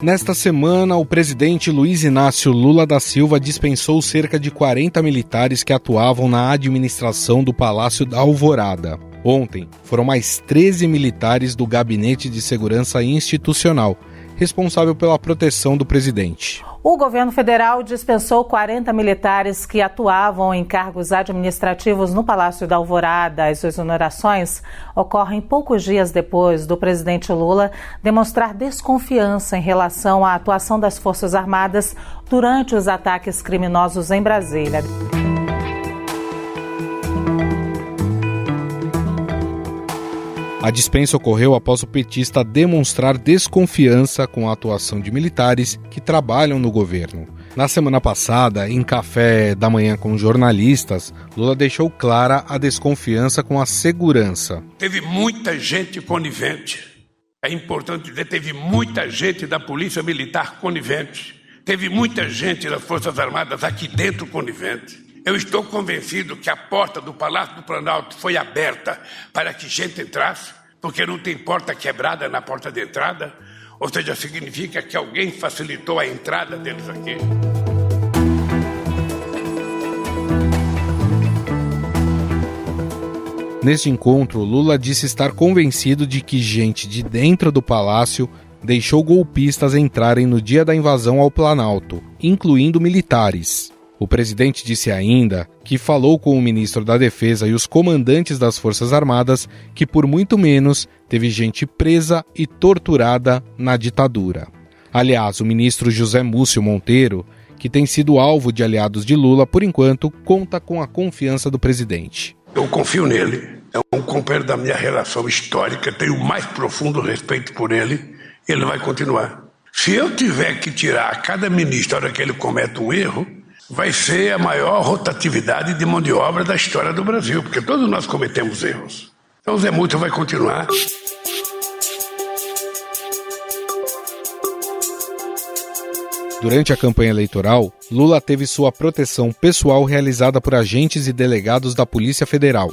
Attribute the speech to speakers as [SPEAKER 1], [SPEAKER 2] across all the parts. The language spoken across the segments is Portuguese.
[SPEAKER 1] Nesta semana, o presidente Luiz Inácio Lula da Silva dispensou cerca de 40 militares que atuavam na administração do Palácio da Alvorada. Ontem, foram mais 13 militares do Gabinete de Segurança Institucional, responsável pela proteção do presidente.
[SPEAKER 2] O governo federal dispensou 40 militares que atuavam em cargos administrativos no Palácio da Alvorada. As exonerações ocorrem poucos dias depois do presidente Lula demonstrar desconfiança em relação à atuação das Forças Armadas durante os ataques criminosos em Brasília.
[SPEAKER 1] A dispensa ocorreu após o petista demonstrar desconfiança com a atuação de militares que trabalham no governo. Na semana passada, em café da manhã com jornalistas, Lula deixou clara a desconfiança com a segurança.
[SPEAKER 3] Teve muita gente conivente. É importante dizer, teve muita gente da Polícia Militar conivente. Teve muita gente das Forças Armadas aqui dentro conivente. Eu estou convencido que a porta do Palácio do Planalto foi aberta para que gente entrasse, porque não tem porta quebrada na porta de entrada, ou seja, significa que alguém facilitou a entrada deles aqui.
[SPEAKER 1] Neste encontro, Lula disse estar convencido de que gente de dentro do palácio deixou golpistas entrarem no dia da invasão ao Planalto, incluindo militares. O presidente disse ainda que falou com o ministro da Defesa e os comandantes das Forças Armadas que, por muito menos, teve gente presa e torturada na ditadura. Aliás, o ministro José Múcio Monteiro, que tem sido alvo de aliados de Lula, por enquanto, conta com a confiança do presidente.
[SPEAKER 3] Eu confio nele, é um companheiro da minha relação histórica, tenho o mais profundo respeito por ele, ele vai continuar. Se eu tiver que tirar a cada ministro na hora que ele comete um erro, vai ser a maior rotatividade de mão de obra da história do Brasil, porque todos nós cometemos erros. Então o Zé Múcio vai continuar.
[SPEAKER 1] Durante a campanha eleitoral, Lula teve sua proteção pessoal realizada por agentes e delegados da Polícia Federal.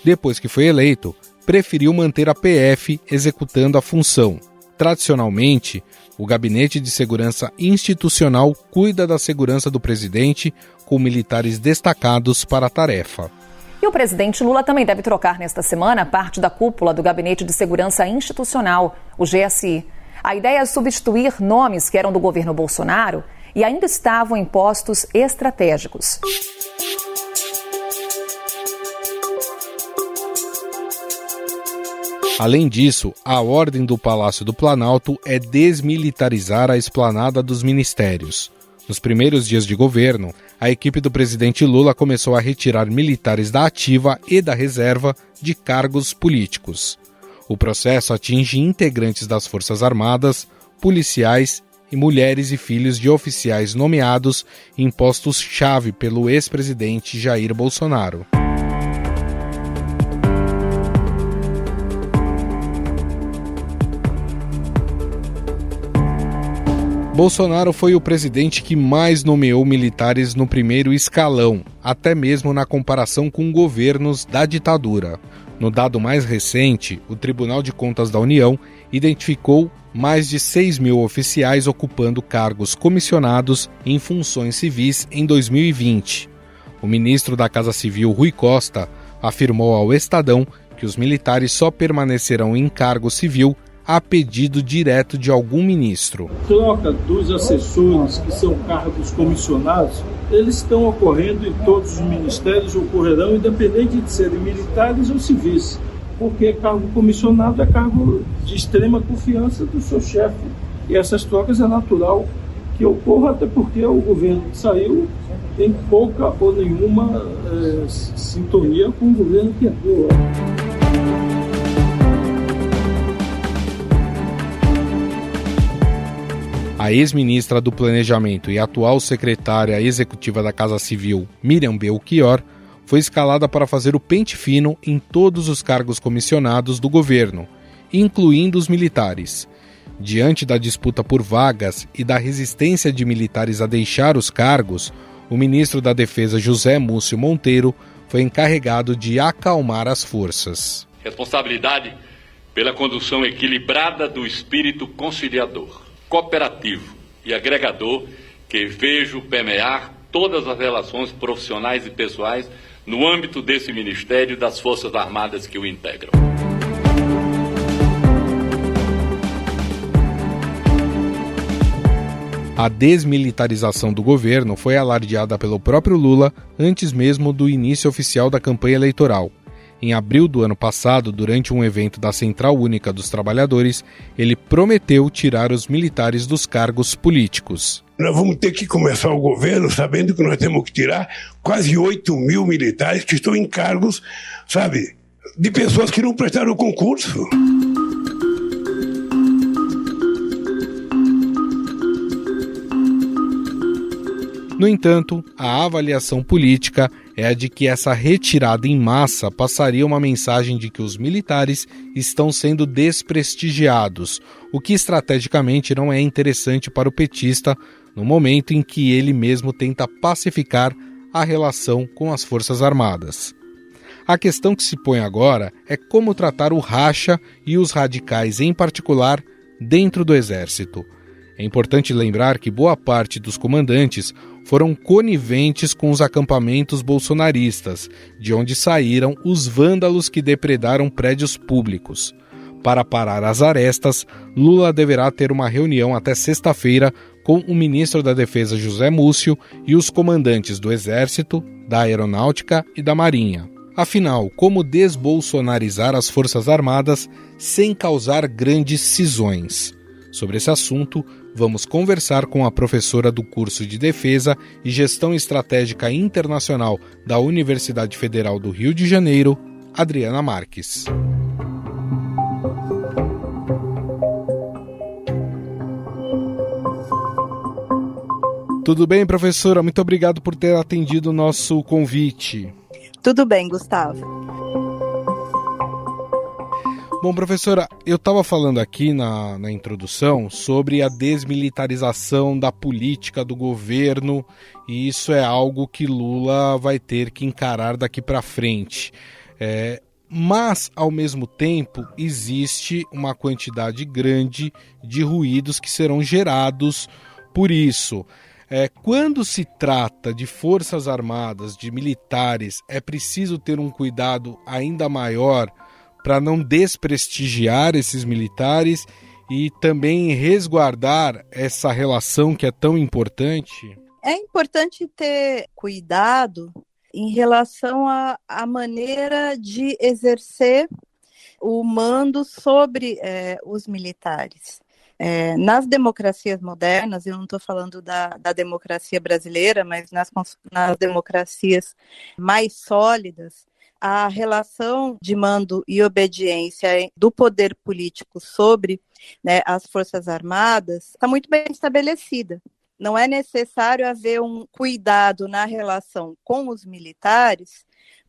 [SPEAKER 1] Depois que foi eleito, preferiu manter a PF executando a função. Tradicionalmente, o Gabinete de Segurança Institucional cuida da segurança do presidente, com militares destacados para a tarefa.
[SPEAKER 4] E o presidente Lula também deve trocar nesta semana parte da cúpula do Gabinete de Segurança Institucional, o GSI. A ideia é substituir nomes que eram do governo Bolsonaro e ainda estavam em postos estratégicos.
[SPEAKER 1] Além disso, a ordem do Palácio do Planalto é desmilitarizar a esplanada dos ministérios. Nos primeiros dias de governo, a equipe do presidente Lula começou a retirar militares da ativa e da reserva de cargos políticos. O processo atinge integrantes das Forças Armadas, policiais e mulheres e filhos de oficiais nomeados em postos-chave pelo ex-presidente Jair Bolsonaro. Bolsonaro foi o presidente que mais nomeou militares no primeiro escalão, até mesmo na comparação com governos da ditadura. No dado mais recente, o Tribunal de Contas da União identificou mais de 6 mil oficiais ocupando cargos comissionados em funções civis em 2020. O ministro da Casa Civil, Rui Costa, afirmou ao Estadão que os militares só permanecerão em cargo civil a pedido direto de algum ministro.
[SPEAKER 5] Troca dos assessores, que são cargos comissionados, eles estão ocorrendo em todos os ministérios, ocorrerão independente de serem militares ou civis, porque cargo comissionado é cargo de extrema confiança do seu chefe. E essas trocas é natural que ocorra, até porque o governo que saiu tem pouca ou nenhuma sintonia com o governo que entrou.
[SPEAKER 1] A ex-ministra do Planejamento e atual secretária executiva da Casa Civil, Miriam Belchior, foi escalada para fazer o pente fino em todos os cargos comissionados do governo, incluindo os militares. Diante da disputa por vagas e da resistência de militares a deixar os cargos, o ministro da Defesa, José Múcio Monteiro, foi encarregado de acalmar as forças.
[SPEAKER 6] Responsabilidade pela condução equilibrada do espírito conciliador. cooperativo e agregador que vejo permear todas as relações profissionais e pessoais no âmbito desse Ministério e das Forças Armadas que o integram.
[SPEAKER 1] A desmilitarização do governo foi alardeada pelo próprio Lula antes mesmo do início oficial da campanha eleitoral. Em abril do ano passado, durante um evento da Central Única dos Trabalhadores, ele prometeu tirar os militares dos cargos políticos.
[SPEAKER 3] Nós vamos ter que começar o governo sabendo que nós temos que tirar quase 8 mil militares que estão em cargos, sabe, de pessoas que não prestaram o concurso.
[SPEAKER 1] No entanto, a avaliação política é a de que essa retirada em massa passaria uma mensagem de que os militares estão sendo desprestigiados, o que estrategicamente não é interessante para o petista no momento em que ele mesmo tenta pacificar a relação com as Forças Armadas. A questão que se põe agora é como tratar o racha e os radicais em particular dentro do Exército. É importante lembrar que boa parte dos comandantes foram coniventes com os acampamentos bolsonaristas, de onde saíram os vândalos que depredaram prédios públicos. Para parar as arestas, Lula deverá ter uma reunião até sexta-feira com o ministro da Defesa José Múcio e os comandantes do Exército, da Aeronáutica e da Marinha. Afinal, como desbolsonarizar as Forças Armadas sem causar grandes cisões? Sobre esse assunto, vamos conversar com a professora do curso de Defesa e Gestão Estratégica Internacional da Universidade Federal do Rio de Janeiro, Adriana Marques. Tudo bem, professora? Muito obrigado por ter atendido o nosso convite.
[SPEAKER 7] Tudo bem, Gustavo.
[SPEAKER 1] Bom, professora, eu estava falando aqui na introdução sobre a desmilitarização da política do governo e isso é algo que Lula vai ter que encarar daqui para frente. Mas, ao mesmo tempo, existe uma quantidade grande de ruídos que serão gerados por isso. Quando se trata de forças armadas, de militares, é preciso ter um cuidado ainda maior para não desprestigiar esses militares e também resguardar essa relação que é tão importante?
[SPEAKER 7] É importante ter cuidado em relação à maneira de exercer o mando sobre os militares. Nas democracias modernas, eu não estou falando da democracia brasileira, mas nas democracias mais sólidas, a relação de mando e obediência do poder político sobre, as Forças Armadas está muito bem estabelecida. Não é necessário haver um cuidado na relação com os militares,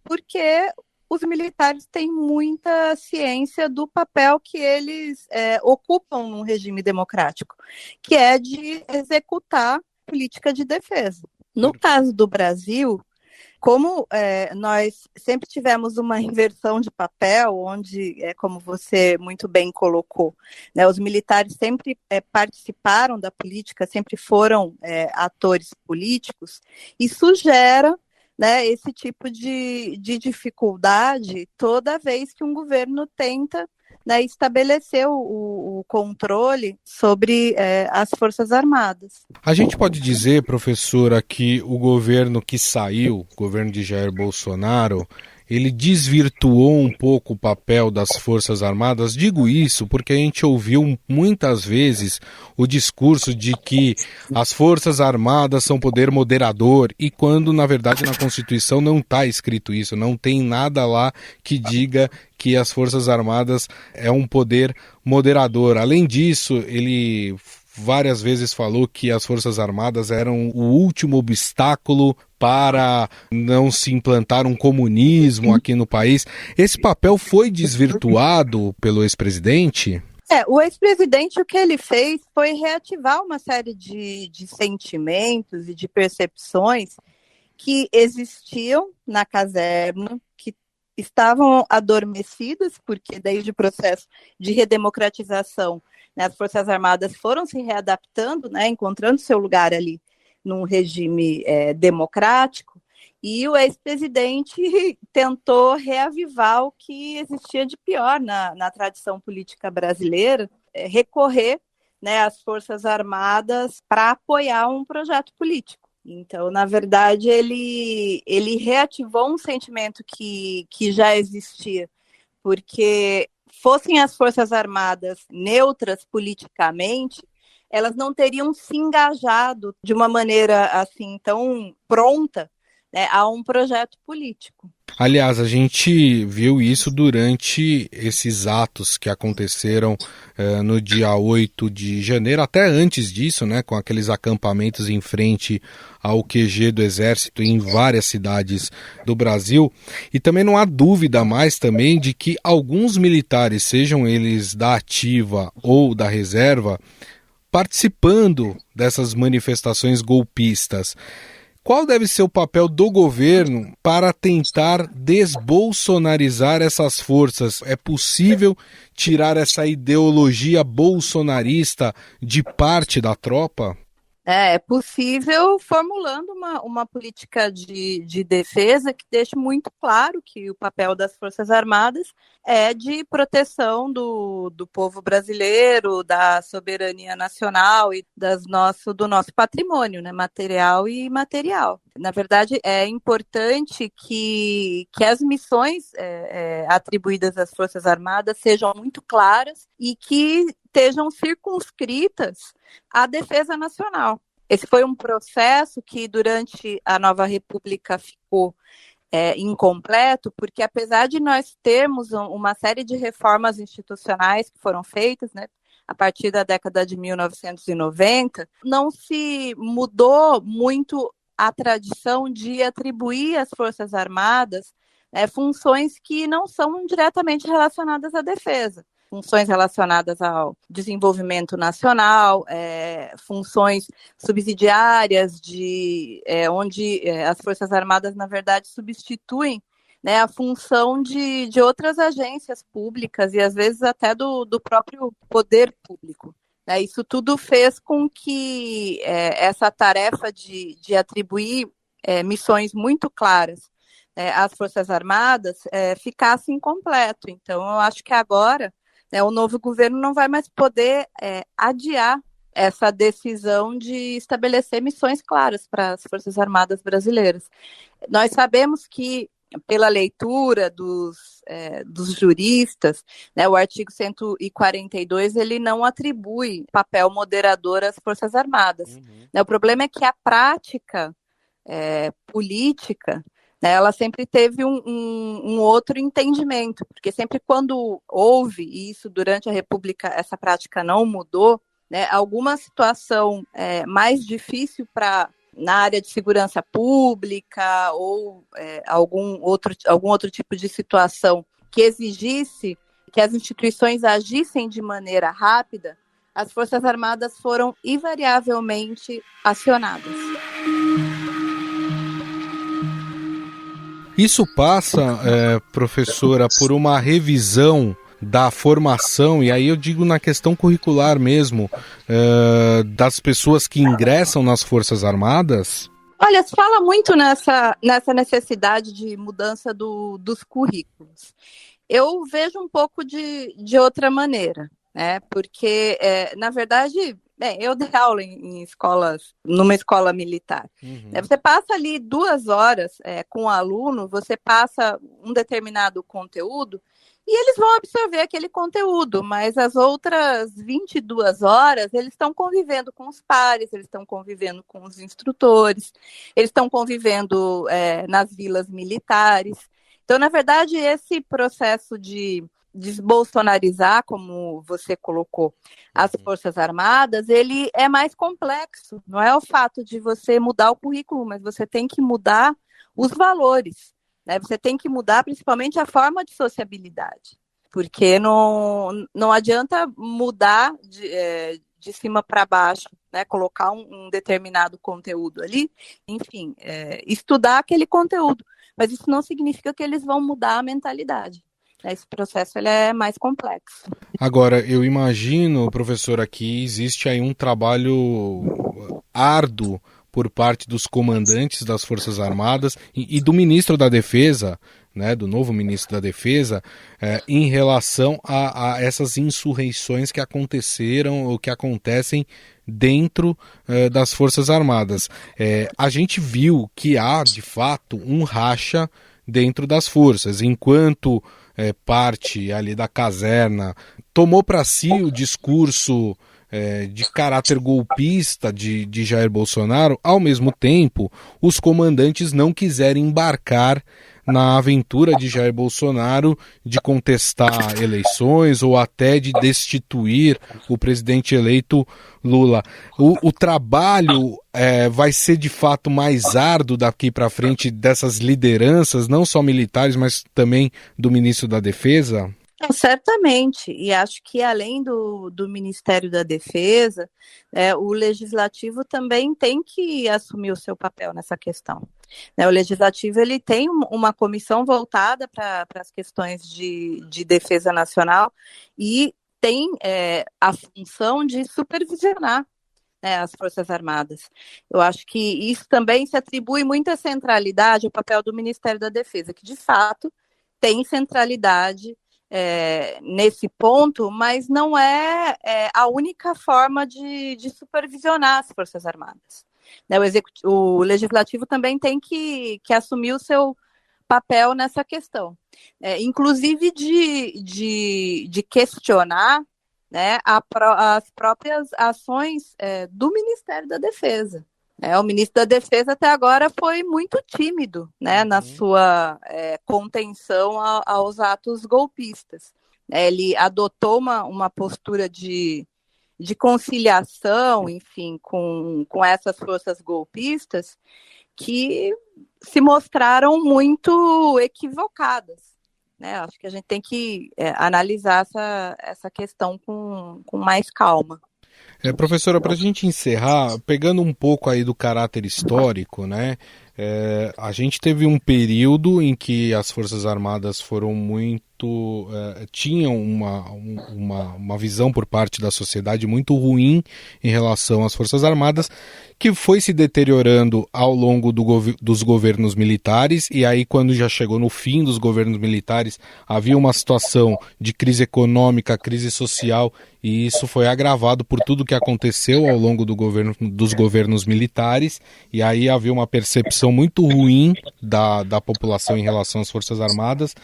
[SPEAKER 7] porque os militares têm muita ciência do papel que eles ocupam num regime democrático, que é de executar política de defesa. No caso do Brasil, como nós sempre tivemos uma inversão de papel, onde, como você muito bem colocou, os militares sempre participaram da política, sempre foram atores políticos, isso gera esse tipo de dificuldade toda vez que um governo tenta estabelecer o controle sobre as Forças Armadas.
[SPEAKER 1] A gente pode dizer, professora, que o governo que saiu, o governo de Jair Bolsonaro, ele desvirtuou um pouco o papel das Forças Armadas. Digo isso porque a gente ouviu muitas vezes o discurso de que as Forças Armadas são poder moderador e quando, na verdade, na Constituição não está escrito isso, não tem nada lá que diga que as Forças Armadas é um poder moderador. Além disso, ele várias vezes falou que as Forças Armadas eram o último obstáculo para não se implantar um comunismo aqui no país. Esse papel foi desvirtuado pelo ex-presidente?
[SPEAKER 7] O ex-presidente, o que ele fez foi reativar uma série de sentimentos e de percepções que existiam na caserna, que estavam adormecidas, porque desde o processo de redemocratização né, as Forças Armadas foram se readaptando, né, encontrando seu lugar ali num regime democrático, e o ex-presidente tentou reavivar o que existia de pior na tradição política brasileira, recorrer, né, às Forças Armadas para apoiar um projeto político. Então, na verdade, ele reativou um sentimento que já existia, porque fossem as Forças Armadas neutras politicamente, elas não teriam se engajado de uma maneira assim tão pronta, né, a um projeto político.
[SPEAKER 1] Aliás, a gente viu isso durante esses atos que aconteceram no dia 8 de janeiro, até antes disso, né, com aqueles acampamentos em frente ao QG do Exército em várias cidades do Brasil. E também não há dúvida mais também de que alguns militares, sejam eles da ativa ou da reserva, participando dessas manifestações golpistas. Qual deve ser o papel do governo para tentar desbolsonarizar essas forças? É possível tirar essa ideologia bolsonarista de parte da tropa?
[SPEAKER 7] É possível formulando uma política de defesa que deixe muito claro que o papel das Forças Armadas é de proteção do povo brasileiro, da soberania nacional e do nosso patrimônio, né, material e imaterial. Na verdade, é importante que as missões atribuídas às Forças Armadas sejam muito claras e que estejam circunscritas à defesa nacional. Esse foi um processo que, durante a Nova República, ficou incompleto, porque apesar de nós termos uma série de reformas institucionais que foram feitas, né, a partir da década de 1990, não se mudou muito a tradição de atribuir às Forças Armadas funções que não são diretamente relacionadas à defesa. Funções relacionadas ao desenvolvimento nacional, funções subsidiárias, onde as Forças Armadas, na verdade, substituem, né, a função de outras agências públicas e, às vezes, até do próprio poder público. Isso tudo fez com que essa tarefa de atribuir missões muito claras às Forças Armadas ficasse incompleto. Então, eu acho que agora o novo governo não vai mais poder adiar essa decisão de estabelecer missões claras para as Forças Armadas brasileiras. Nós sabemos que, pela leitura dos juristas, né, o artigo 142 ele não atribui papel moderador às Forças Armadas. Uhum. O problema é que a prática política, ela sempre teve um outro entendimento, porque sempre quando houve, e isso durante a República, essa prática não mudou, né, alguma situação mais difícil na área de segurança pública ou algum outro tipo de situação que exigisse que as instituições agissem de maneira rápida, as Forças Armadas foram invariavelmente acionadas.
[SPEAKER 1] Isso passa, professora, por uma revisão da formação, e aí eu digo na questão curricular mesmo, das pessoas que ingressam nas Forças Armadas?
[SPEAKER 7] Olha, se fala muito nessa necessidade de mudança dos currículos. Eu vejo um pouco de outra maneira, né? Porque, na verdade, eu dei aula numa escola militar. Uhum. Você passa ali 2 horas com o aluno, você passa um determinado conteúdo e eles vão absorver aquele conteúdo, mas as outras 22 horas eles estão convivendo com os pares, eles estão convivendo com os instrutores, eles estão convivendo nas vilas militares. Então, na verdade, esse processo de desbolsonarizar, como você colocou, as Forças Armadas, ele é mais complexo. Não é o fato de você mudar o currículo, mas você tem que mudar os valores, né? Você tem que mudar principalmente a forma de sociabilidade, porque não adianta mudar de cima para baixo, né? Colocar um determinado conteúdo ali, enfim, estudar aquele conteúdo, mas isso não significa que eles vão mudar a mentalidade. Esse processo ele é mais complexo.
[SPEAKER 1] Agora, eu imagino, professora, que existe aí um trabalho árduo por parte dos comandantes das Forças Armadas e do ministro da Defesa, né, do novo ministro da Defesa, em relação a essas insurreições que aconteceram ou que acontecem dentro das Forças Armadas. A gente viu que há, de fato, um racha dentro das forças, enquanto parte ali da caserna tomou para si o discurso de caráter golpista de Jair Bolsonaro, ao mesmo tempo, os comandantes não quiserem embarcar na aventura de Jair Bolsonaro de contestar eleições ou até de destituir o presidente eleito Lula. O trabalho vai ser de fato mais árduo daqui para frente dessas lideranças, não só militares, mas também do ministro da Defesa?
[SPEAKER 7] Certamente, e acho que além do Ministério da Defesa, o Legislativo também tem que assumir o seu papel nessa questão. O Legislativo ele tem uma comissão voltada para as questões de defesa nacional e tem a função de supervisionar as Forças Armadas. Eu acho que isso também se atribui muita centralidade ao papel do Ministério da Defesa, que de fato tem centralidade nesse ponto, mas não é a única forma de supervisionar as Forças Armadas. O Legislativo também tem que assumir o seu papel nessa questão, inclusive de questionar as próprias ações do Ministério da Defesa. O ministro da Defesa até agora foi muito tímido na sua contenção aos atos golpistas. Ele adotou uma postura de conciliação, enfim, com essas forças golpistas que se mostraram muito equivocadas. Acho que a gente tem que analisar essa questão com mais calma.
[SPEAKER 1] Professora, para a gente encerrar, pegando um pouco aí do caráter histórico, né? A gente teve um período em que as Forças Armadas foram tinham uma visão por parte da sociedade muito ruim em relação às Forças Armadas, que foi se deteriorando ao longo dos governos militares, e aí quando já chegou no fim dos governos militares, havia uma situação de crise econômica, crise social, e isso foi agravado por tudo que aconteceu ao longo dos governos militares, e aí havia uma percepção muito ruim da população em relação às Forças Armadas.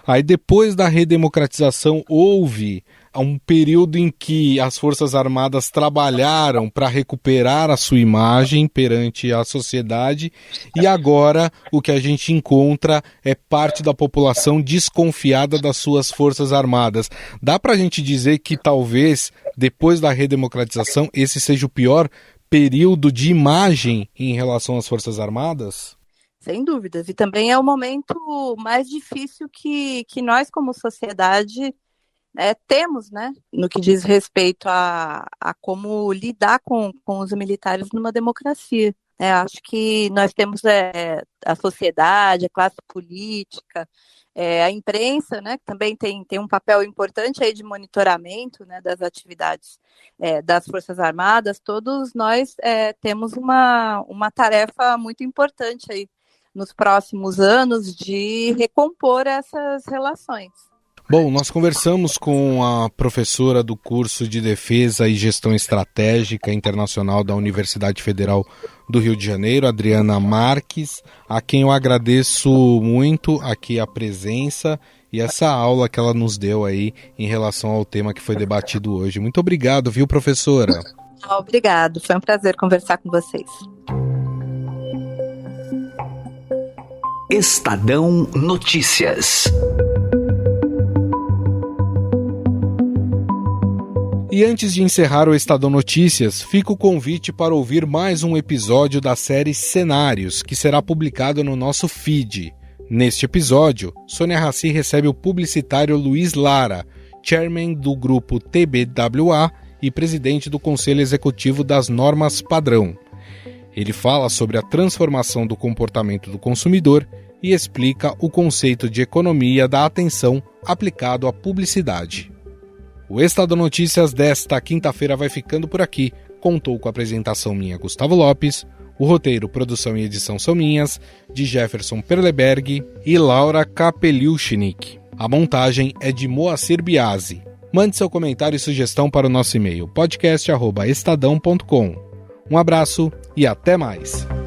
[SPEAKER 1] Aí depois da redemocratização houve um período em que as Forças Armadas trabalharam para recuperar a sua imagem perante a sociedade, e agora o que a gente encontra é parte da população desconfiada das suas Forças Armadas. Dá para a gente dizer que talvez depois da redemocratização esse seja o pior período de imagem em relação às Forças Armadas?
[SPEAKER 7] Sem dúvidas, e também é o momento mais difícil que nós como sociedade temos, no que diz respeito a como lidar com os militares numa democracia. Acho que nós temos a sociedade, a classe política, a imprensa, que também tem um papel importante aí de monitoramento das atividades das Forças Armadas. Todos nós temos uma tarefa muito importante aí nos próximos anos de recompor essas relações.
[SPEAKER 1] Bom, nós conversamos com a professora do curso de Defesa e Gestão Estratégica Internacional da Universidade Federal do Rio de Janeiro, Adriana Marques, a quem eu agradeço muito aqui a presença e essa aula que ela nos deu aí em relação ao tema que foi debatido hoje. Muito obrigado, viu, professora?
[SPEAKER 7] Obrigado, foi um prazer conversar com vocês.
[SPEAKER 8] Estadão Notícias.
[SPEAKER 1] E antes de encerrar o Estadão Notícias, fica o convite para ouvir mais um episódio da série Cenários, que será publicado no nosso feed. Neste episódio, Sônia Raci recebe o publicitário Luiz Lara, chairman do grupo TBWA e presidente do Conselho Executivo das Normas Padrão. Ele fala sobre a transformação do comportamento do consumidor e explica o conceito de economia da atenção aplicado à publicidade. O Estadão Notícias desta quinta-feira vai ficando por aqui. Contou com a apresentação minha, Gustavo Lopes, o roteiro, produção e edição são minhas, de Jefferson Perleberg e Laura Kapeliushnik. A montagem é de Moacir Biasi. Mande seu comentário e sugestão para o nosso e-mail podcast@estadão.com. Um abraço e até mais!